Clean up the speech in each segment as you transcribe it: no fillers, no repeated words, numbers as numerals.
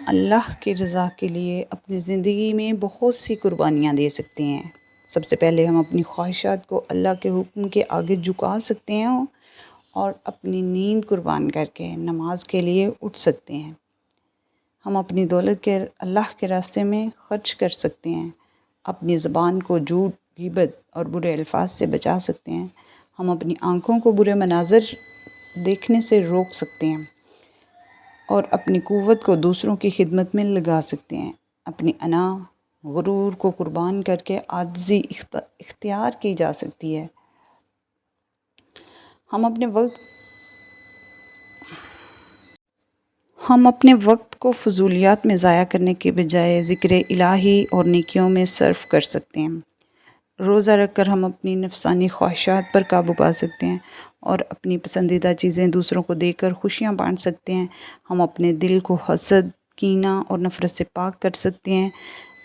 اللہ کی رضا کے لیے اپنی زندگی میں بہت سی قربانیاں دے سکتے ہیں۔ سب سے پہلے ہم اپنی خواہشات کو اللہ کے حکم کے آگے جھکا سکتے ہیں اور اپنی نیند قربان کر کے نماز کے لیے اٹھ سکتے ہیں۔ ہم اپنی دولت کے اللہ کے راستے میں خرچ کر سکتے ہیں۔ اپنی زبان کو جھوٹ، غیبت اور برے الفاظ سے بچا سکتے ہیں۔ ہم اپنی آنکھوں کو برے مناظر دیکھنے سے روک سکتے ہیں اور اپنی قوت کو دوسروں کی خدمت میں لگا سکتے ہیں۔ اپنی انا، غرور کو قربان کر کے عاجزی اختیار کی جا سکتی ہے۔ ہم اپنے وقت کو فضولیات میں ضائع کرنے کے بجائے ذکر الہی اور نیکیوں میں صرف کر سکتے ہیں۔ روزہ رکھ کر ہم اپنی نفسانی خواہشات پر قابو پا سکتے ہیں اور اپنی پسندیدہ چیزیں دوسروں کو دے کر خوشیاں بانٹ سکتے ہیں۔ ہم اپنے دل کو حسد، کینہ اور نفرت سے پاک کر سکتے ہیں۔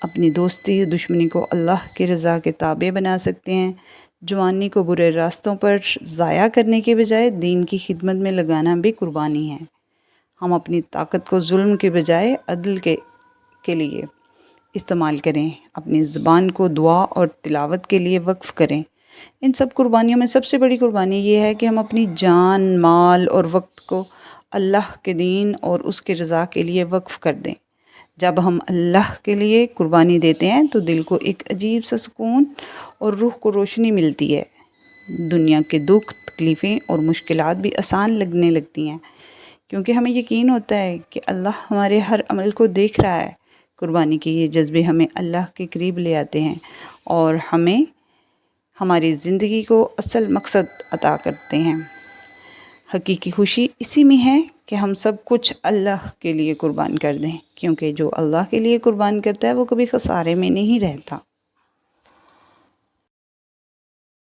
اپنی دوستی اور دشمنی کو اللہ کی رضا کے تابع بنا سکتے ہیں۔ جوانی کو برے راستوں پر ضائع کرنے کے بجائے دین کی خدمت میں لگانا بھی قربانی ہے۔ ہم اپنی طاقت کو ظلم کے بجائے عدل کے لیے استعمال کریں۔ اپنی زبان کو دعا اور تلاوت کے لیے وقف کریں۔ ان سب قربانیوں میں سب سے بڑی قربانی یہ ہے کہ ہم اپنی جان، مال اور وقت کو اللہ کے دین اور اس کی رضا کے لیے وقف کر دیں۔ جب ہم اللہ کے لیے قربانی دیتے ہیں تو دل کو ایک عجیب سا سکون اور روح کو روشنی ملتی ہے۔ دنیا کے دکھ، تکلیفیں اور مشکلات بھی آسان لگنے لگتی ہیں، کیونکہ ہمیں یقین ہوتا ہے کہ اللہ ہمارے ہر عمل کو دیکھ رہا ہے۔ قربانی کے یہ جذبے ہمیں اللہ کے قریب لے آتے ہیں اور ہمیں ہماری زندگی کو اصل مقصد عطا کرتے ہیں۔ حقیقی خوشی اسی میں ہے کہ ہم سب کچھ اللہ کے لیے قربان کر دیں، کیونکہ جو اللہ کے لیے قربان کرتا ہے وہ کبھی خسارے میں نہیں رہتا۔